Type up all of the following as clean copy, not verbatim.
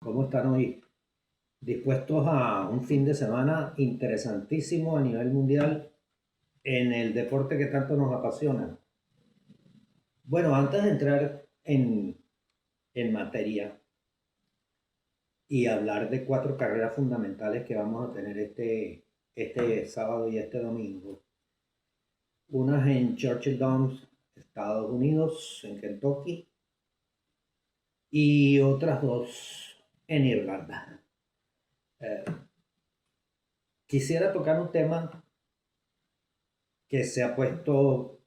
¿Cómo están hoy? Dispuestos a un fin de semana interesantísimo a nivel mundial en el deporte que tanto nos apasiona. Bueno, antes de entrar en materia y hablar de cuatro carreras fundamentales que vamos a tener este sábado y este domingo, unas en Churchill Downs, Estados Unidos, en Kentucky, y otras dos en Irlanda. Eh, Quisiera tocar un tema que se ha puesto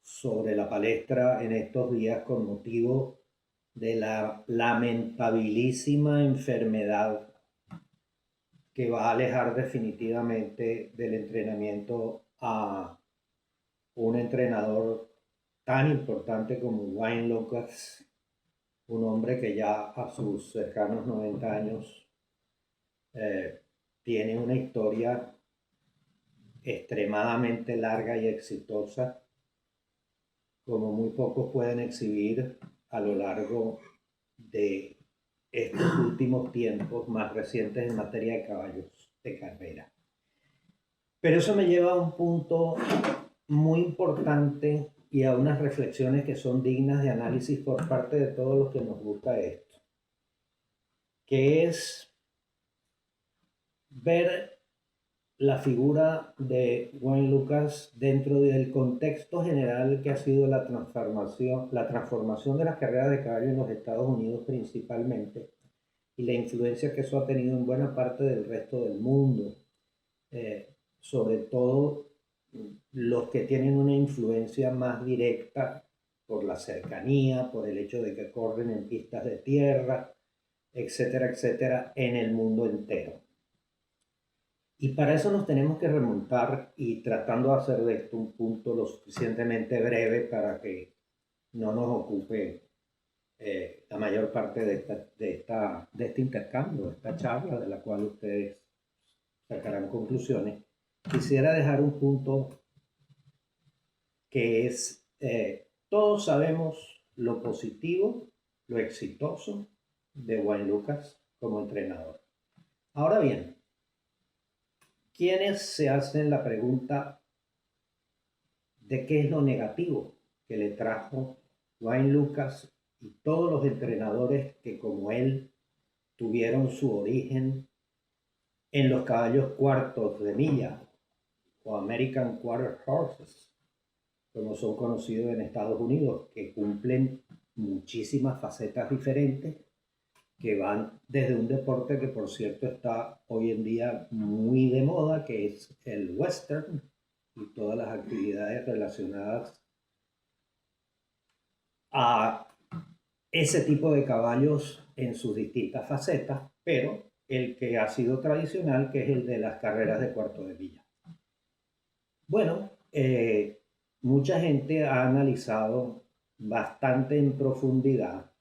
sobre la palestra en estos días con motivo de la lamentabilísima enfermedad que va a alejar definitivamente del entrenamiento a un entrenador tan importante como Wayne Lucas, un hombre que ya a sus cercanos 90 años eh, tiene una historia extremadamente larga y exitosa, como muy pocos pueden exhibir a lo largo de estos últimos tiempos más recientes en materia de caballos de carrera. Pero eso me lleva a un punto muy importante y a unas reflexiones que son dignas de análisis por parte de todos los que nos gusta esto, que es ver la figura de Wayne Lucas dentro del contexto general que ha sido la transformación de las carreras de caballo en los Estados Unidos principalmente, y la influencia que eso ha tenido en buena parte del resto del mundo, sobre todo los que tienen una influencia más directa por la cercanía, por el hecho de que corren en pistas de tierra, etcétera, etcétera, en el mundo entero. Y para eso nos tenemos que remontar, y tratando de hacer de esto un punto lo suficientemente breve para que no nos ocupe la mayor parte de este intercambio, de esta charla, de la cual ustedes sacarán conclusiones. Quisiera dejar un punto que es, todos sabemos lo positivo, lo exitoso de Wayne Lucas como entrenador. Ahora bien, ¿quiénes se hacen la pregunta de qué es lo negativo que le trajo Wayne Lucas y todos los entrenadores que como él tuvieron su origen en los caballos cuartos de milla o American Quarter Horses, como son conocidos en Estados Unidos, que cumplen muchísimas facetas diferentes, que van desde un deporte que por cierto está hoy en día muy de moda, que es el western, y todas las actividades relacionadas a ese tipo de caballos en sus distintas facetas, pero el que ha sido tradicional, que es el de las carreras de cuarto de milla. Bueno, mucha gente ha analizado bastante en profundidad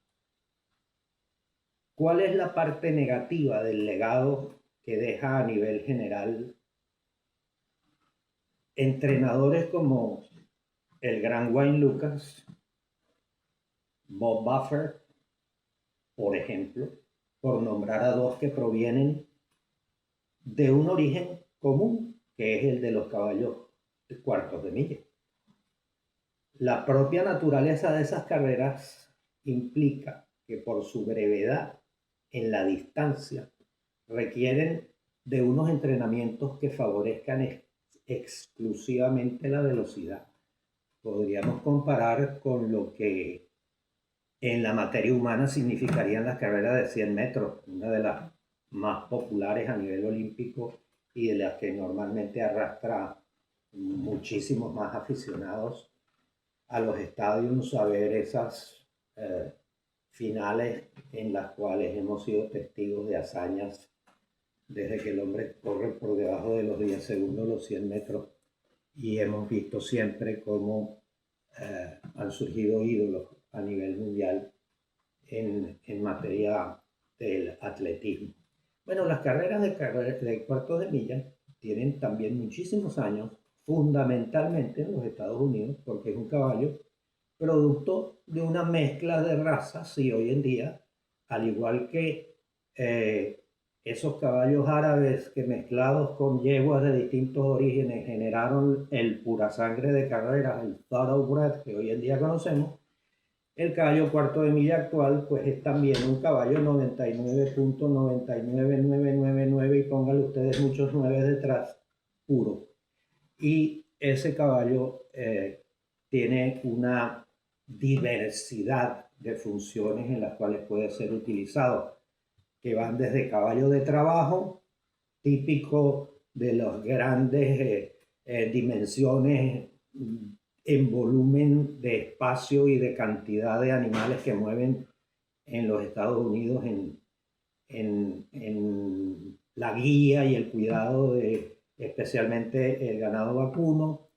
cuál es la parte negativa del legado que deja a nivel general entrenadores como el gran Wayne Lucas, Bob Baffert, por ejemplo, por nombrar a dos que provienen de un origen común, que es el de los caballos de cuartos de milla. La propia naturaleza de esas carreras implica que por su brevedad en la distancia requieren de unos entrenamientos que favorezcan exclusivamente la velocidad. Podríamos comparar con lo que en la materia humana significarían las carreras de 100 metros, una de las más populares a nivel olímpico y de las que normalmente arrastra muchísimos más aficionados a los estadios a ver esas finales en las cuales hemos sido testigos de hazañas desde que el hombre corre por debajo de los 10 segundos los 100 metros, y hemos visto siempre cómo han surgido ídolos a nivel mundial en materia del atletismo. Bueno, las carreras de cuartos de milla tienen también muchísimos años, fundamentalmente en los Estados Unidos, porque es un caballo producto de una mezcla de razas, y hoy en día, al igual que esos caballos árabes que mezclados con yeguas de distintos orígenes generaron el pura sangre de carreras, el thoroughbred que hoy en día conocemos. El caballo cuarto de milla actual pues es también un caballo 99.999999 y pónganle ustedes muchos 9 detrás, puro. Y ese caballo tiene una diversidad de funciones en las cuales puede ser utilizado, que van desde caballo de trabajo, típico de las grandes dimensiones en volumen de espacio y de cantidad de animales que mueven en los Estados Unidos en la guía y el cuidado de especialmente el ganado vacuno,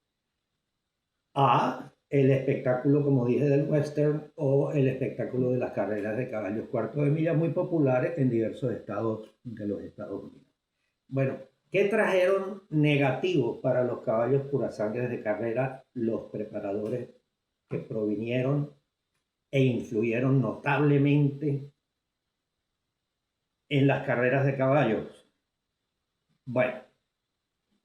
a el espectáculo, como dije, del western o el espectáculo de las carreras de caballos cuarto de milla, muy populares en diversos estados de los Estados Unidos. Bueno, ¿qué trajeron negativo para los caballos purasangres de carrera los preparadores que provinieron e influyeron notablemente en las carreras de caballos? Bueno,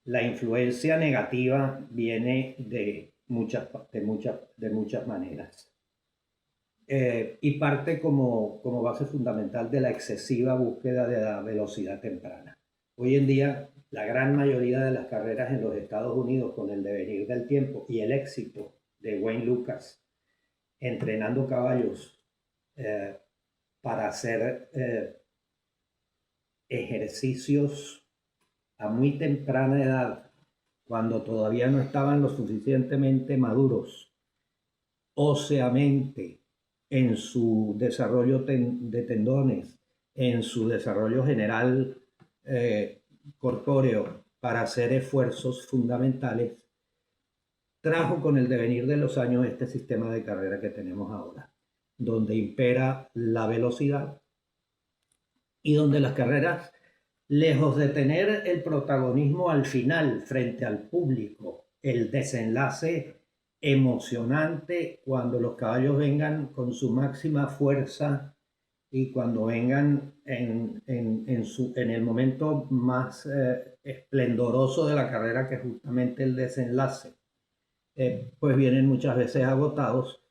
la influencia negativa viene de muchas maneras. Y parte como base fundamental de la excesiva búsqueda de la velocidad temprana. Hoy en día, la gran mayoría de las carreras en los Estados Unidos, con el devenir del tiempo y el éxito de Wayne Lucas entrenando caballos para hacer ejercicios a muy temprana edad, cuando todavía no estaban lo suficientemente maduros óseamente en su desarrollo de tendones, en su desarrollo general corpóreo para hacer esfuerzos fundamentales, trajo con el devenir de los años este sistema de carrera que tenemos ahora, donde impera la velocidad y donde las carreras, lejos de tener el protagonismo al final frente al público, el desenlace emocionante cuando los caballos vengan con su máxima fuerza y cuando vengan en el momento más esplendoroso de la carrera, que es justamente el desenlace, pues vienen muchas veces agotados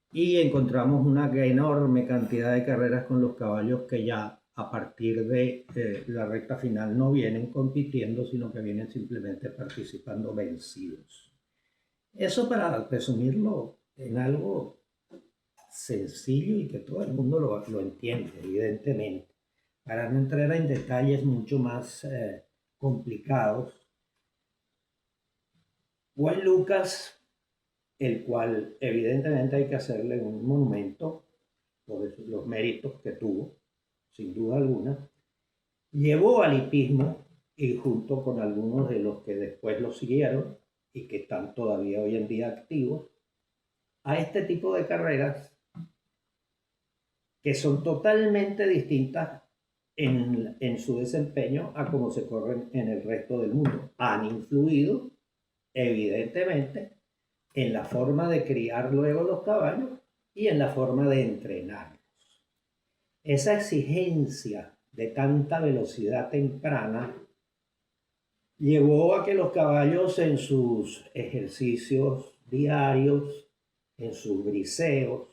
y encontramos una enorme cantidad de carreras con los caballos que ya a partir de la recta final no vienen compitiendo, sino que vienen simplemente participando vencidos. Eso para resumirlo en algo sencillo y que todo el mundo lo entiende, evidentemente. Para no entrar en detalles mucho más complicados, Wayne Lucas, el cual evidentemente hay que hacerle un monumento por los méritos que tuvo, sin duda alguna, llevó al hipismo, y junto con algunos de los que después lo siguieron y que están todavía hoy en día activos, a este tipo de carreras que son totalmente distintas en su desempeño a como se corren en el resto del mundo. Han influido, evidentemente, en la forma de criar luego los caballos y en la forma de entrenarlos. Esa exigencia de tanta velocidad temprana llevó a que los caballos en sus ejercicios diarios, en sus briseos,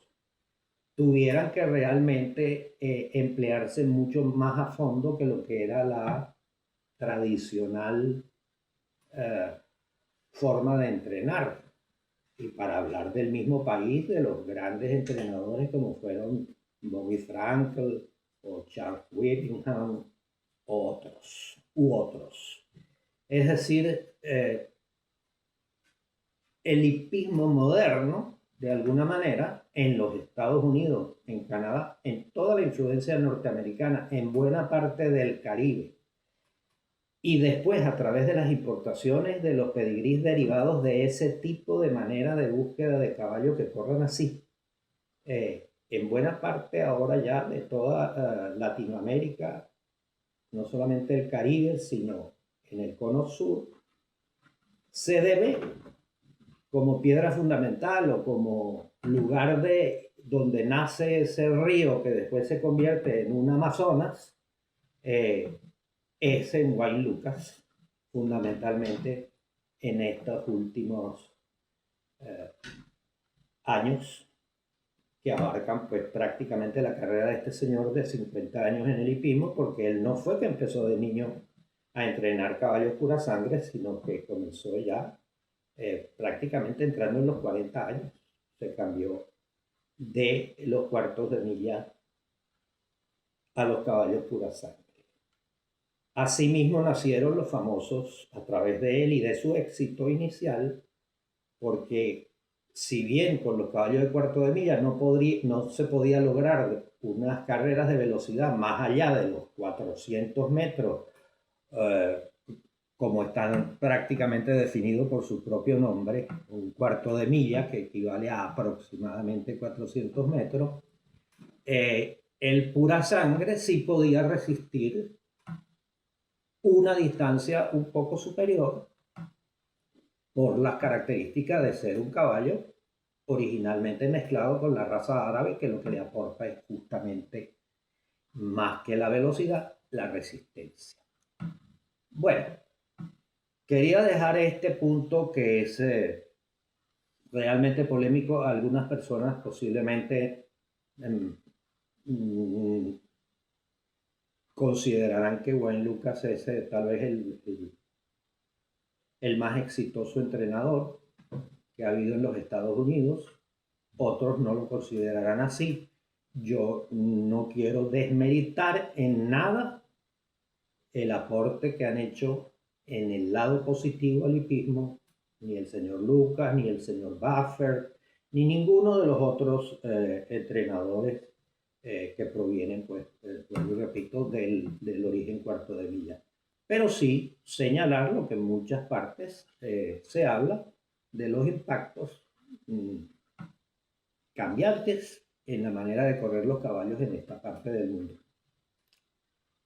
tuvieran que realmente emplearse mucho más a fondo que lo que era la tradicional forma de entrenar. Y para hablar del mismo país, de los grandes entrenadores como fueron Bobby Frankel o Charles Whittingham u otros. Es decir, el hipismo moderno, de alguna manera, en los Estados Unidos, en Canadá, en toda la influencia norteamericana, en buena parte del Caribe, y después a través de las importaciones de los pedigrís derivados de ese tipo de manera de búsqueda de caballo que corran así, en buena parte ahora ya de toda Latinoamérica, no solamente el Caribe, sino en el cono sur, se debe como piedra fundamental o como lugar donde nace ese río que después se convierte en un Amazonas, es en Wayne Lucas, fundamentalmente en estos últimos años que abarcan pues prácticamente la carrera de este señor de 50 años en el hipismo, porque él no fue que empezó de niño a entrenar caballos pura sangre, sino que comenzó ya prácticamente entrando en los 40 años. Se cambió de los cuartos de milla a los caballos pura sangre. Asimismo nacieron los famosos a través de él y de su éxito inicial, porque si bien con los caballos de cuarto de milla no se podía lograr unas carreras de velocidad más allá de los 400 metros, eh, como están prácticamente definidos por su propio nombre, un cuarto de milla que equivale a aproximadamente 400 metros, el pura sangre sí podía resistir una distancia un poco superior por las características de ser un caballo originalmente mezclado con la raza árabe, que lo que le aporta es justamente más que la velocidad, la resistencia. Bueno, quería dejar este punto que es realmente polémico. Algunas personas posiblemente considerarán que Wayne Lucas es tal vez el más exitoso entrenador que ha habido en los Estados Unidos. Otros no lo considerarán así. Yo no quiero desmeritar en nada el aporte que han hecho en el lado positivo al hipismo, ni el señor Lucas, ni el señor Buffer, ni ninguno de los otros entrenadores que provienen, pues, repito, del origen cuarto de milla. Pero sí señalar lo que en muchas partes se habla de los impactos cambiantes en la manera de correr los caballos en esta parte del mundo.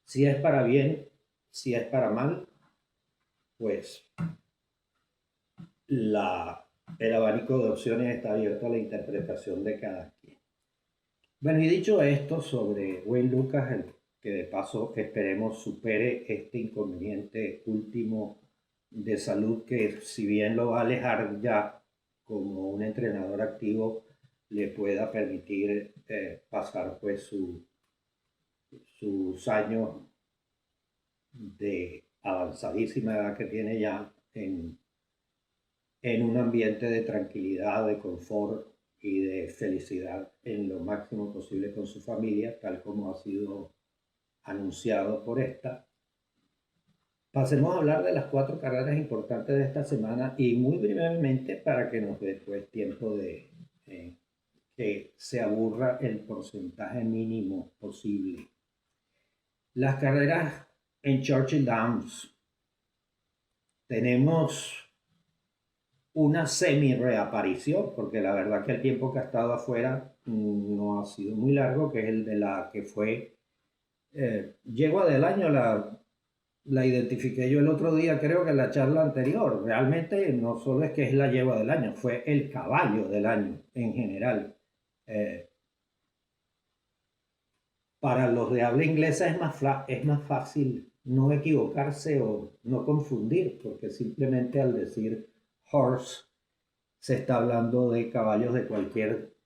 Si es para bien, si es para mal, pues el abanico de opciones está abierto a la interpretación de cada quien. Bueno, y dicho esto sobre Wayne Lucas, que de paso esperemos supere este inconveniente último de salud, que si bien lo va a alejar ya como un entrenador activo, le pueda permitir pasar pues sus años de avanzadísima edad que tiene ya en un ambiente de tranquilidad, de confort y de felicidad en lo máximo posible con su familia, tal como ha sido anunciado por esta. Pasemos a hablar de las 4 carreras importantes de esta semana y muy brevemente para que nos dé pues tiempo de que se aburra el porcentaje mínimo posible. Las carreras en Churchill Downs. Tenemos una semi-reaparición, porque la verdad que el tiempo que ha estado afuera no ha sido muy largo, que es el de la que fue yegua del año. La identifiqué yo el otro día, creo que en la charla anterior. Realmente no solo es que es la yegua del año, fue el caballo del año en general. Para los de habla inglesa es más fácil no equivocarse o no confundir, porque simplemente al decir horse se está hablando de caballos de cualquier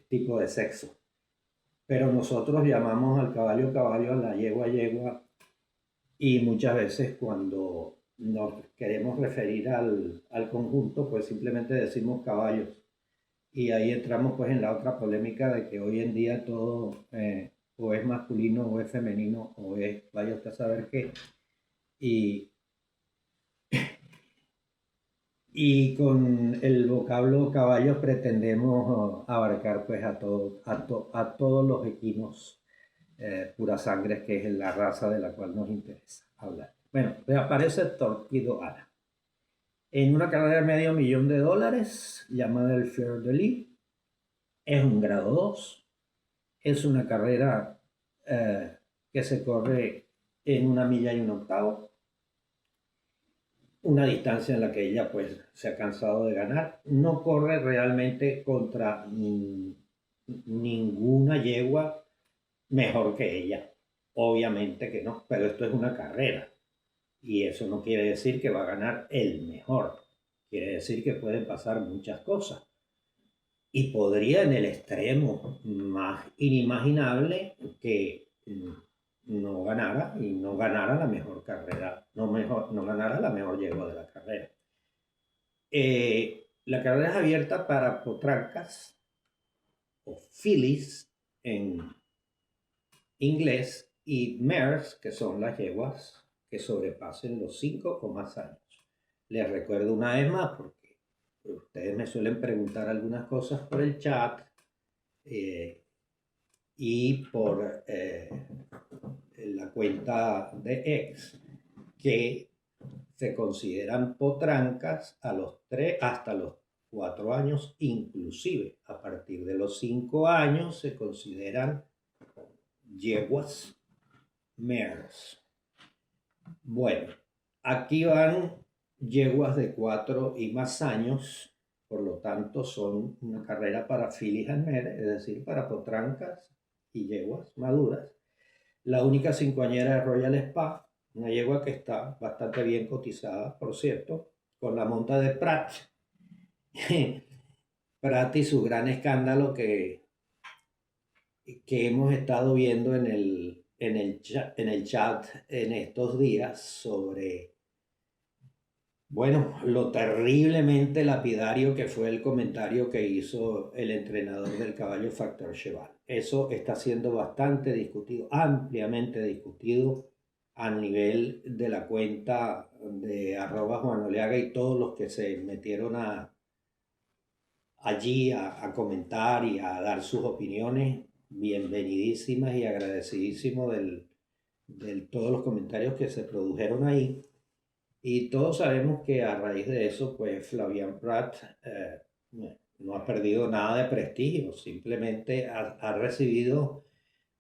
tipo de sexo. Pero nosotros llamamos al caballo caballo, a la yegua yegua, y muchas veces cuando nos queremos referir al conjunto, pues simplemente decimos caballos. Y ahí entramos pues en la otra polémica de que hoy en día todo o es masculino o es femenino o es vaya usted a saber qué. Y con el vocablo caballos pretendemos abarcar pues a todos los equinos pura sangre, que es la raza de la cual nos interesa hablar. Bueno, reaparece Torquido Ara en una carrera de $500,000 llamada el Fleur de Lis. Es un grado 2. Es una carrera que se corre en 1 milla y 1/8. Una distancia en la que ella pues se ha cansado de ganar. No corre realmente contra ninguna yegua mejor que ella. Obviamente que no, pero esto es una carrera y eso no quiere decir que va a ganar el mejor. Quiere decir que pueden pasar muchas cosas. Y podría en el extremo más inimaginable que no ganara y no ganara la mejor carrera, no ganara la mejor yegua de la carrera. La carrera es abierta para potrancas o fillies en inglés y mares, que son las yeguas que sobrepasen los 5 o más años. Les recuerdo una vez más, porque ustedes me suelen preguntar algunas cosas por el chat y por la cuenta de X, que se consideran potrancas a los 3 hasta los 4 años, inclusive a partir de los 5 años se consideran yeguas mares. Bueno, aquí van yeguas de 4 y más años, por lo tanto son una carrera para fillies and mares, es decir, para potrancas y yeguas maduras. La única cincoañera es Royal Spa, una yegua que está bastante bien cotizada, por cierto, con la monta de Prat. Prat y su gran escándalo que hemos estado viendo en el chat en estos días sobre, bueno, lo terriblemente lapidario que fue el comentario que hizo el entrenador del caballo Factor Cheval. Eso está siendo bastante discutido, ampliamente discutido a nivel de la cuenta de @JuanOleaga y todos los que se metieron allí a comentar y a dar sus opiniones, bienvenidísimas y agradecidísimo de todos los comentarios que se produjeron ahí. Y todos sabemos que a raíz de eso, pues Flavien Prat no ha perdido nada de prestigio, simplemente ha recibido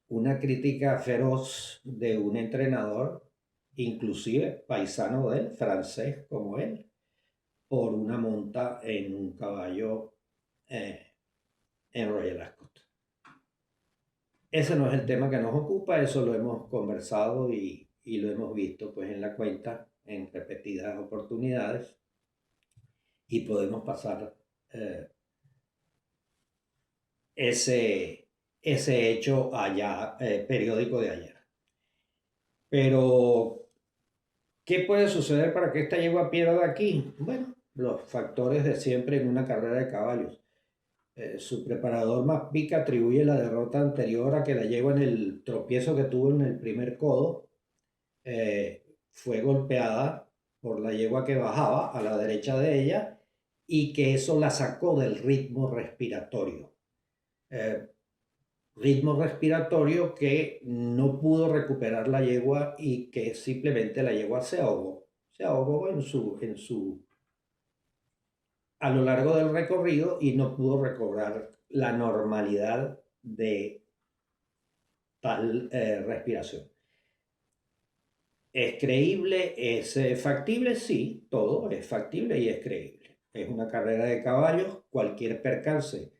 una crítica feroz de un entrenador, inclusive paisano de él, francés como él, por una monta en un caballo en Royal Ascot. Ese no es el tema que nos ocupa, eso lo hemos conversado y lo hemos visto pues en la cuenta en repetidas oportunidades y podemos pasar ese hecho allá, periódico de ayer. Pero, ¿qué puede suceder para que esta yegua pierda aquí? Bueno, los factores de siempre en una carrera de caballos. Su preparador Mapica atribuye la derrota anterior a que la yegua en el tropiezo que tuvo en el primer codo fue golpeada por la yegua que bajaba a la derecha de ella y que eso la sacó del ritmo respiratorio. Ritmo respiratorio que no pudo recuperar la yegua y que simplemente la yegua se ahogó. Se ahogó a lo largo del recorrido y no pudo recobrar la normalidad de tal respiración. ¿Es creíble? ¿Es factible? Sí, todo es factible y es creíble. Es una carrera de caballos, cualquier percance,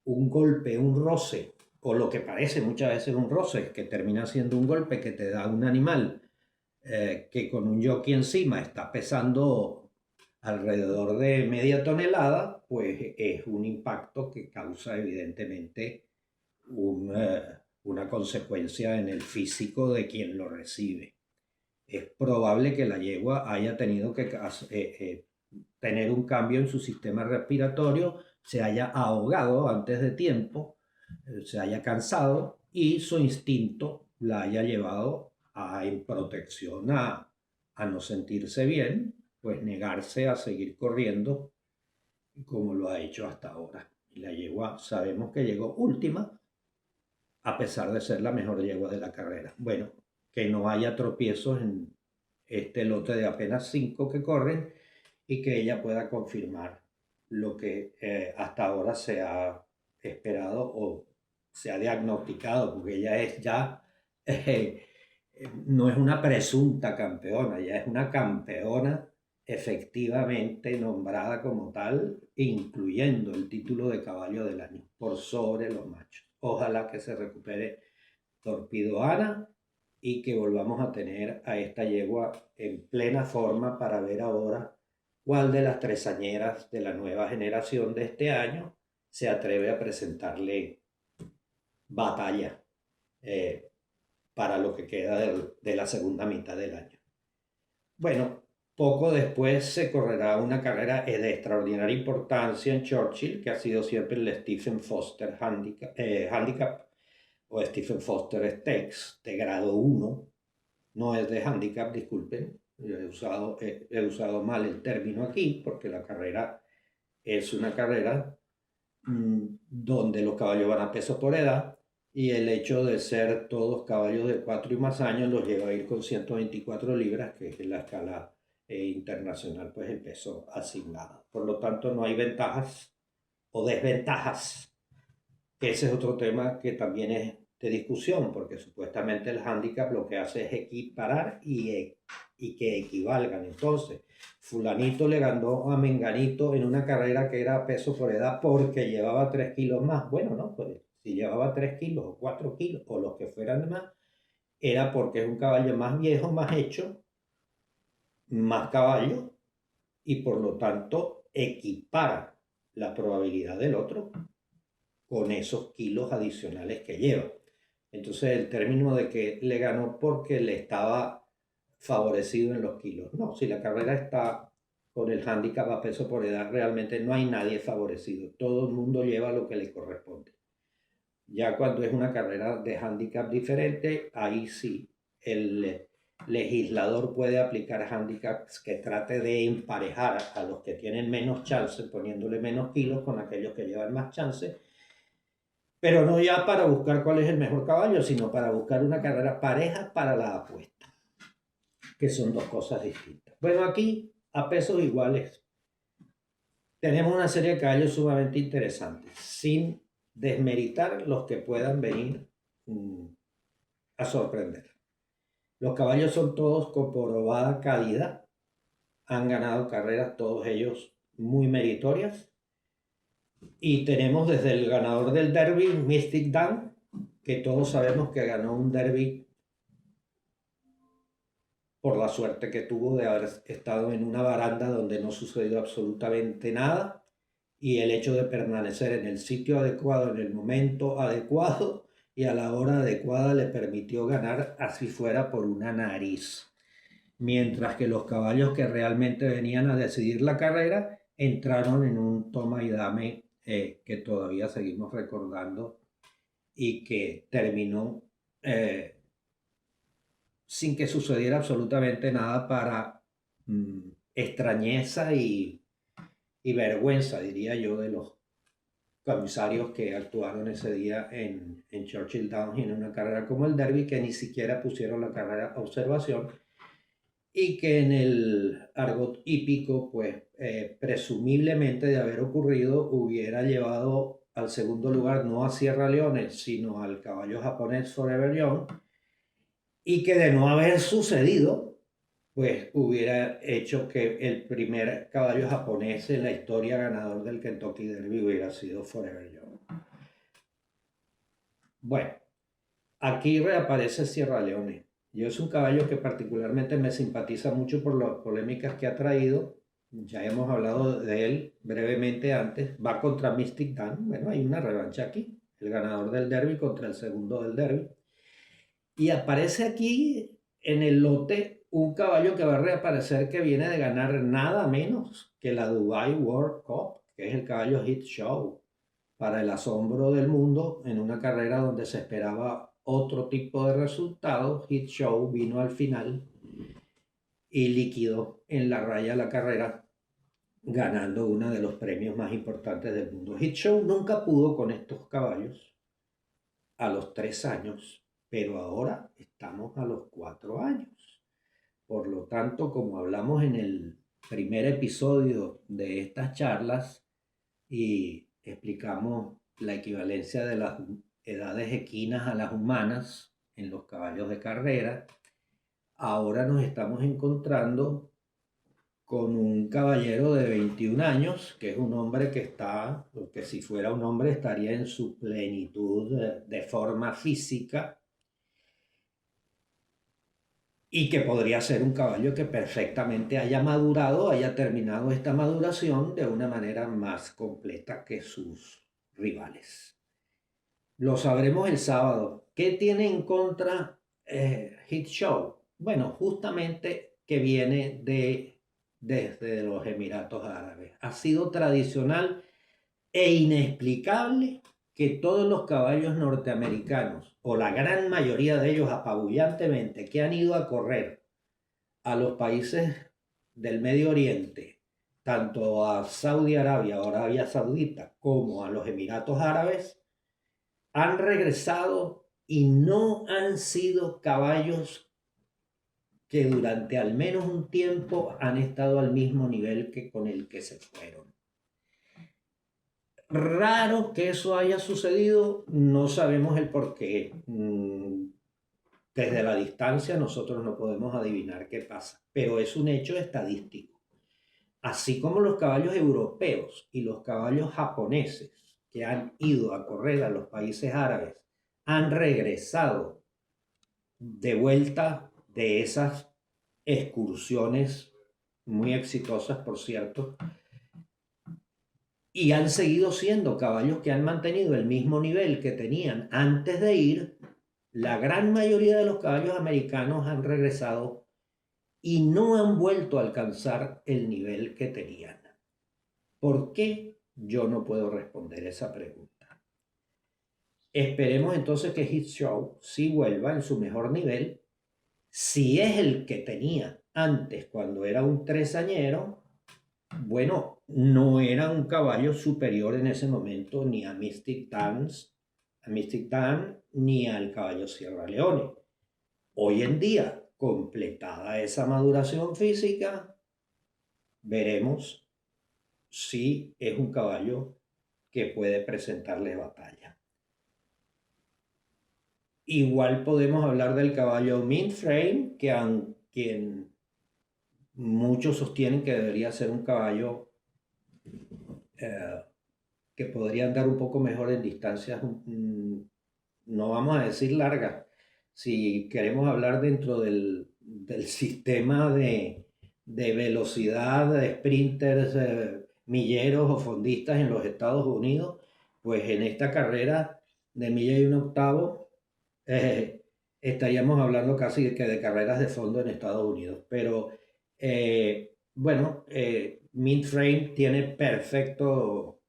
un golpe, un roce, o lo que parece muchas veces un roce, que termina siendo un golpe que te da un animal que con un jockey encima está pesando alrededor de media tonelada, pues es un impacto que causa evidentemente una consecuencia en el físico de quien lo recibe. Es probable que la yegua haya tenido que tener un cambio en su sistema respiratorio, se haya ahogado antes de tiempo, se haya cansado y su instinto la haya llevado en protección a no sentirse bien, pues negarse a seguir corriendo como lo ha hecho hasta ahora. Y la yegua sabemos que llegó última, a pesar de ser la mejor yegua de la carrera. Bueno, que no haya tropiezos en este lote de apenas 5 que corren y que ella pueda confirmar lo que hasta ahora se ha esperado o se ha diagnosticado, porque ella es ya, no es una presunta campeona, ya es una campeona efectivamente nombrada como tal, incluyendo el título de caballo del año, por sobre los machos. Ojalá que se recupere Torpedo-Ana y que volvamos a tener a esta yegua en plena forma para ver ahora cuál de las tresañeras de la nueva generación de este año se atreve a presentarle batalla para lo que queda de la segunda mitad del año. Bueno, poco después se correrá una carrera de extraordinaria importancia en Churchill, que ha sido siempre el Stephen Foster Handicap o Stephen Foster Stakes de grado 1. No es de handicap, disculpen, yo he usado mal el término aquí porque la carrera es una carrera donde los caballos van a peso por edad y el hecho de ser todos caballos de 4 y más años los lleva a ir con 124 libras, que es la escala internacional, pues el peso asignado. Por lo tanto, no hay ventajas o desventajas, que ese es otro tema que también es de discusión, porque supuestamente el handicap lo que hace es equiparar y que equivalgan. Entonces, fulanito le ganó a menganito en una carrera que era peso por edad porque llevaba 3 kilos más. Bueno, no, pues si llevaba 3 kilos o 4 kilos o los que fueran de más, era porque es un caballo más viejo, más hecho, más caballo, y por lo tanto equipara la probabilidad del otro con esos kilos adicionales que lleva. Entonces el término de que le ganó porque le estaba favorecido en los kilos. No, si la carrera está con el handicap a peso por edad, realmente no hay nadie favorecido. Todo el mundo lleva lo que le corresponde. Ya cuando es una carrera de handicap diferente, ahí sí el legislador puede aplicar handicaps que trate de emparejar a los que tienen menos chance, poniéndole menos kilos con aquellos que llevan más chance, pero no ya para buscar cuál es el mejor caballo, sino para buscar una carrera pareja para la apuesta, que son dos cosas distintas. Bueno, aquí a pesos iguales tenemos una serie de caballos sumamente interesantes, sin desmeritar los que puedan venir a sorprender. Los caballos son todos con probada calidad, han ganado carreras todos ellos muy meritorias. Y tenemos desde el ganador del derby, Mystic Dan, que todos sabemos que ganó un derby por la suerte que tuvo de haber estado en una baranda donde no sucedió absolutamente nada, y el hecho de permanecer en el sitio adecuado, en el momento adecuado y a la hora adecuada le permitió ganar, así fuera por una nariz. Mientras que los caballos que realmente venían a decidir la carrera entraron en un toma y dame que todavía seguimos recordando y que terminó sin que sucediera absolutamente nada para extrañeza y vergüenza, diría yo, de los comisarios que actuaron ese día en Churchill Downs y en una carrera como el Derby, que ni siquiera pusieron la carrera a observación y que en el argot hípico, pues presumiblemente de haber ocurrido, hubiera llevado al segundo lugar no a Sierra Leone, sino al caballo japonés Forever Young, y que de no haber sucedido, pues hubiera hecho que el primer caballo japonés en la historia ganador del Kentucky Derby hubiera sido Forever Young. Bueno, aquí reaparece Sierra Leone. Yo es un caballo que particularmente me simpatiza mucho por las polémicas que ha traído. Ya hemos hablado de él brevemente antes. Va contra Mystic Dan. Bueno, hay una revancha aquí. El ganador del derby contra el segundo del derby. Y aparece aquí en el lote un caballo que va a reaparecer, que viene de ganar nada menos que la Dubai World Cup, que es el caballo Hit Show, para el asombro del mundo en una carrera donde se esperaba otro tipo de resultado. Hit Show vino al final y liquidó en la raya la carrera, ganando uno de los premios más importantes del mundo. Hit Show nunca pudo con estos caballos a los 3 años, pero ahora estamos a los 4 años. Por lo tanto, como hablamos en el primer episodio de estas charlas y explicamos la equivalencia de las edades equinas a las humanas en los caballos de carrera, ahora nos estamos encontrando con un caballero de 21 años, que es un hombre que está, porque si fuera un hombre estaría en su plenitud de forma física, y que podría ser un caballo que perfectamente haya madurado, haya terminado esta maduración de una manera más completa que sus rivales. Lo sabremos el sábado. ¿Qué tiene en contra Hit Show? Bueno, justamente que viene desde los Emiratos Árabes. Ha sido tradicional e inexplicable que todos los caballos norteamericanos, o la gran mayoría de ellos apabullantemente, que han ido a correr a los países del Medio Oriente, tanto a Saudi Arabia o Arabia Saudita como a los Emiratos Árabes, han regresado y no han sido caballos que durante al menos un tiempo han estado al mismo nivel que con el que se fueron. Raro que eso haya sucedido, no sabemos el por qué. Desde la distancia nosotros no podemos adivinar qué pasa, pero es un hecho estadístico. Así como los caballos europeos y los caballos japoneses que han ido a correr a los países árabes han regresado de vuelta de esas excursiones muy exitosas, por cierto, y han seguido siendo caballos que han mantenido el mismo nivel que tenían antes de ir. La gran mayoría de los caballos americanos han regresado y no han vuelto a alcanzar el nivel que tenían. ¿Por qué? Yo no puedo responder esa pregunta. Esperemos entonces que Hit Show sí vuelva en su mejor nivel. Si es el que tenía antes cuando era un tresañero, bueno, no era un caballo superior en ese momento ni a Mystic Dan, ni al caballo Sierra Leone. Hoy en día, completada esa maduración física, veremos si es un caballo que puede presentarle batalla. Igual podemos hablar del caballo Mint Frame, quien muchos sostienen que debería ser un caballo que podría andar un poco mejor en distancias, no vamos a decir largas. Si queremos hablar dentro del sistema de velocidad, de sprinters, milleros o fondistas en los Estados Unidos, pues en esta carrera de milla y un octavo estaríamos hablando casi que de carreras de fondo en Estados Unidos. Pero bueno, Mint Frame tiene perfecto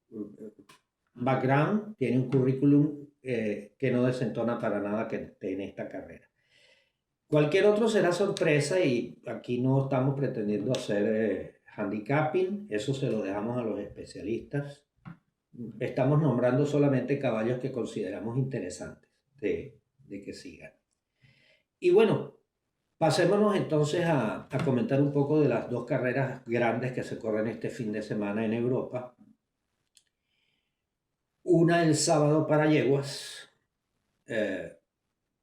background, tiene un currículum que no desentona para nada que esté en esta carrera. Cualquier otro será sorpresa y aquí no estamos pretendiendo hacer handicapping, eso se lo dejamos a los especialistas. Estamos nombrando solamente caballos que consideramos interesantes de que sigan. Y bueno, pasémonos entonces a comentar un poco de las dos carreras grandes que se corren este fin de semana en Europa. Una el sábado para yeguas, que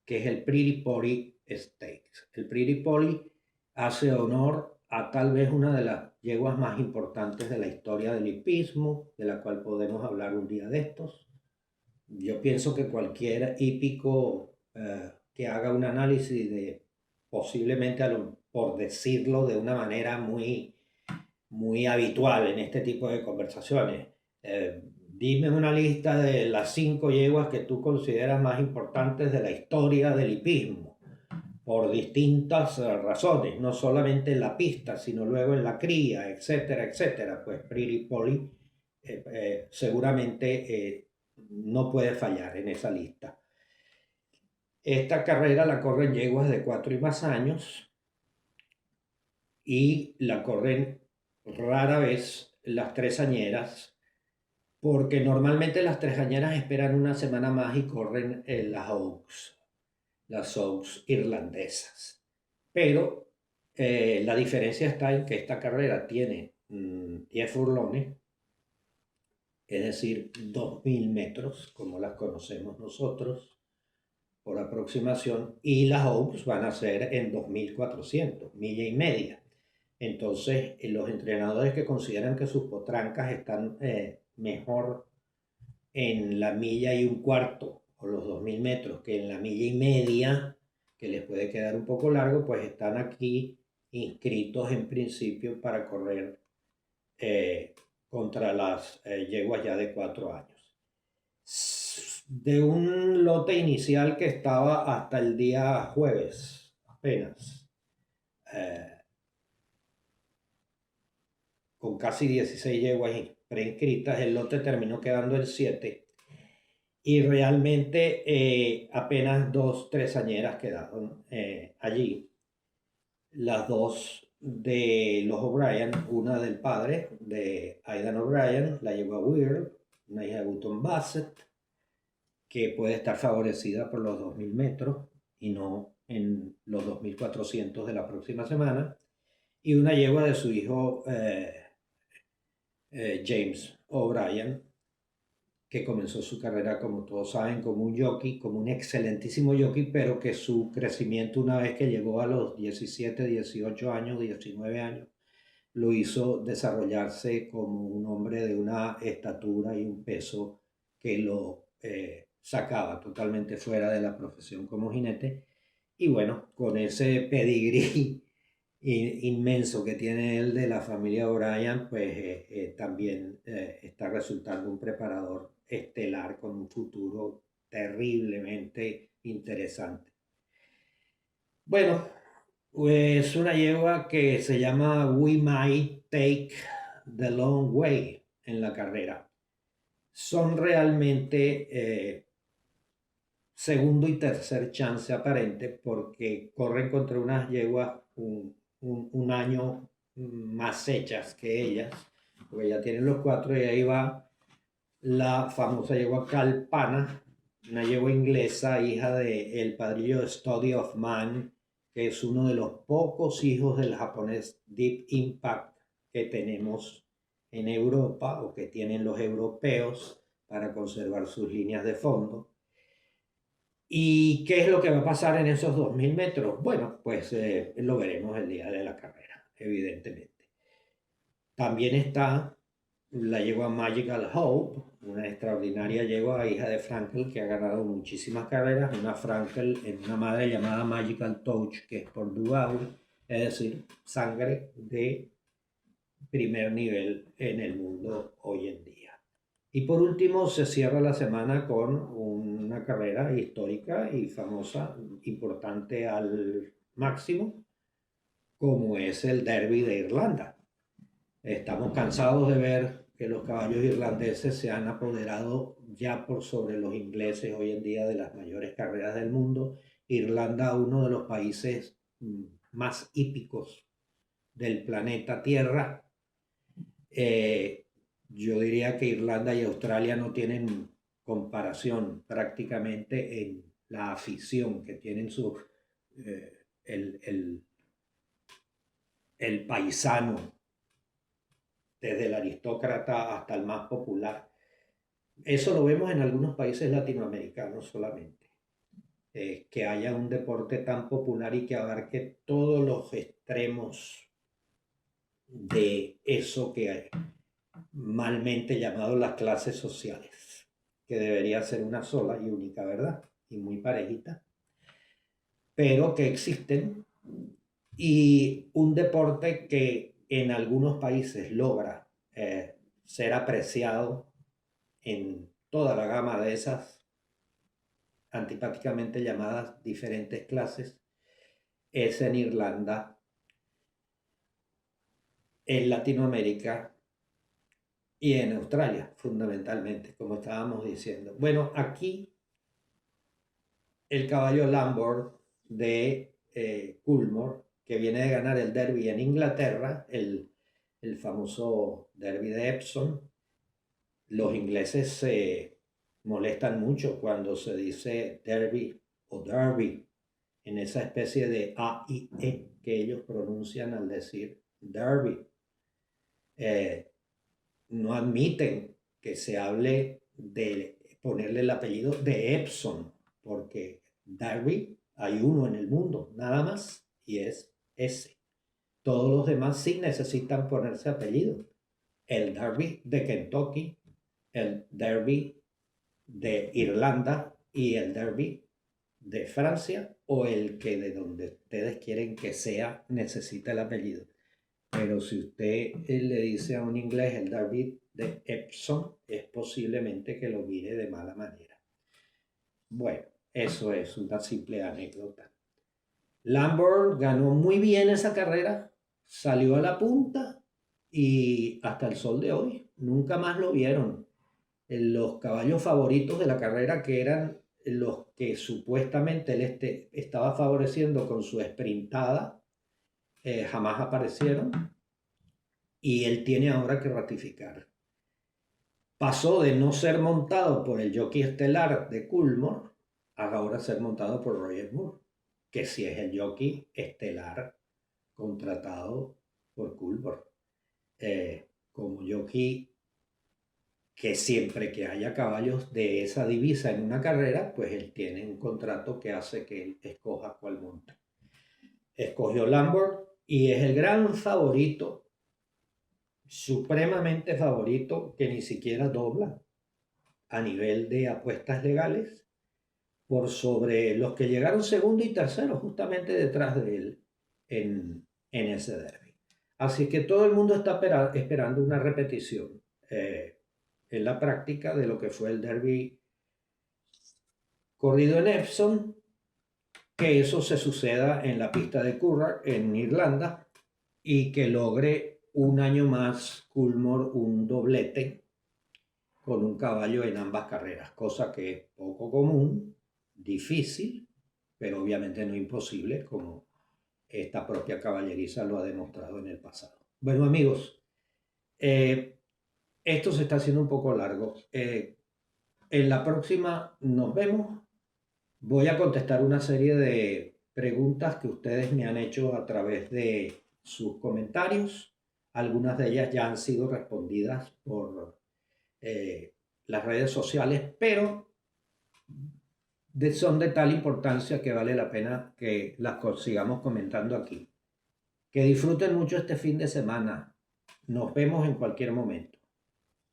es el Pretty Poly Stakes. El Pretty Poly hace honor a tal vez una de las yeguas más importantes de la historia del hipismo, de la cual podemos hablar un día de estos. Yo pienso que cualquier hípico que haga un análisis de posiblemente, por decirlo de una manera muy, muy habitual en este tipo de conversaciones, dime una lista de las 5 yeguas que tú consideras más importantes de la historia del hipismo, por distintas razones, no solamente en la pista, sino luego en la cría, etcétera, etcétera. Pues Pretty Poly seguramente no puede fallar en esa lista. Esta carrera la corren yeguas de 4 y más años y la corren rara vez las tresañeras, porque normalmente las tresañeras esperan una semana más y corren las Oaks irlandesas. Pero la diferencia está en que esta carrera tiene 10 furlones, es decir, 2.000 metros, como las conocemos nosotros, por aproximación, y las Oaks van a ser en 2.400, milla y media. Entonces, los entrenadores que consideran que sus potrancas están mejor en la milla y un cuarto o los 2.000 metros que en la milla y media, que les puede quedar un poco largo, pues están aquí inscritos en principio para correr contra las yeguas ya de 4 años. De un lote inicial que estaba hasta el día jueves, apenas, con casi 16 yeguas preinscritas, el lote terminó quedando en 7 y realmente apenas 2, 3 añeras quedaron allí. Las dos de los O'Brien, una del padre de Aidan O'Brien, la yegua Weird, una hija de Button Bassett, que puede estar favorecida por los 2.000 metros y no en los 2.400 de la próxima semana, y una yegua de su hijo James O'Brien, que comenzó su carrera, como todos saben, como un jockey, como un excelentísimo jockey, pero que su crecimiento una vez que llegó a los 17, 18 años, 19 años, lo hizo desarrollarse como un hombre de una estatura y un peso que lo sacaba totalmente fuera de la profesión como jinete. Y bueno, con ese pedigrí inmenso que tiene él de la familia O'Brien, pues también está resultando un preparador estelar con un futuro terriblemente interesante. Bueno, pues una yegua que se llama We Might Take the Long Way en la carrera. Son realmente segundo y tercer chance aparente porque corren contra unas yeguas un año más hechas que ellas, porque ya tienen los 4 y ahí va la famosa yegua Kalpana, una yegua inglesa, hija del padrillo de Study of Man, que es uno de los pocos hijos del japonés Deep Impact que tenemos en Europa o que tienen los europeos para conservar sus líneas de fondo. ¿Y qué es lo que va a pasar en esos 2.000 metros? Bueno, pues lo veremos el día de la carrera, evidentemente. También está la yegua Magical Hope, una extraordinaria yegua, hija de Frankel, que ha ganado muchísimas carreras. Una Frankel en una madre llamada Magical Touch, que es por Duval, es decir, sangre de primer nivel en el mundo hoy en día. Y por último, se cierra la semana con una carrera histórica y famosa, importante al máximo, como es el Derby de Irlanda. Estamos cansados de ver que los caballos irlandeses se han apoderado ya por sobre los ingleses hoy en día de las mayores carreras del mundo. Irlanda, uno de los países más hípicos del planeta Tierra. Yo diría que Irlanda y Australia no tienen comparación prácticamente en la afición que tienen el paisano, desde el aristócrata hasta el más popular. Eso lo vemos en algunos países latinoamericanos solamente. Que haya un deporte tan popular y que abarque todos los extremos de eso que hay, malmente llamado las clases sociales, que debería ser una sola y única, ¿verdad? Y muy parejita, pero que existen, y un deporte que en algunos países logra ser apreciado en toda la gama de esas antipáticamente llamadas diferentes clases, es en Irlanda, en Latinoamérica y en Australia, fundamentalmente, como estábamos diciendo. Bueno, aquí el caballo Lambert de Coolmore, que viene de ganar el Derby en Inglaterra, el famoso Derby de Epsom. Los ingleses se molestan mucho cuando se dice Derby o Derby, en esa especie de A y E que ellos pronuncian al decir Derby. No admiten que se hable de ponerle el apellido de Epsom, porque Derby hay uno en el mundo, nada más, y es ese. Todos los demás sí necesitan ponerse apellido. El Derby de Kentucky, el Derby de Irlanda y el Derby de Francia o el que de donde ustedes quieren que sea necesita el apellido. Pero si usted le dice a un inglés el Derby de Epsom, es posiblemente que lo mire de mala manera. Bueno, eso es una simple anécdota. Lambourn ganó muy bien esa carrera, salió a la punta y hasta el sol de hoy nunca más lo vieron. Los caballos favoritos de la carrera, que eran los que supuestamente él estaba favoreciendo con su sprintada, jamás aparecieron y él tiene ahora que ratificar. Pasó de no ser montado por el jockey estelar de Coolmore a ahora ser montado por Roger Moore, que sí es el jockey estelar contratado por Coolmore. Como jockey que siempre que haya caballos de esa divisa en una carrera, pues él tiene un contrato que hace que él escoja cuál monte. Escogió Lambourn y es el gran favorito, supremamente favorito, que ni siquiera dobla a nivel de apuestas legales, por sobre los que llegaron segundo y tercero justamente detrás de él en ese derby. Así que todo el mundo está esperando una repetición en la práctica de lo que fue el derby corrido en Epsom, que eso se suceda en la pista de Curragh en Irlanda y que logre un año más Coolmore un doblete con un caballo en ambas carreras, cosa que es poco común, difícil, pero obviamente no imposible, como esta propia caballeriza lo ha demostrado en el pasado. Bueno, amigos, esto se está haciendo un poco largo. En la próxima nos vemos. Voy a contestar una serie de preguntas que ustedes me han hecho a través de sus comentarios. Algunas de ellas ya han sido respondidas por las redes sociales, pero son de tal importancia que vale la pena que las sigamos comentando aquí. Que disfruten mucho este fin de semana. Nos vemos en cualquier momento.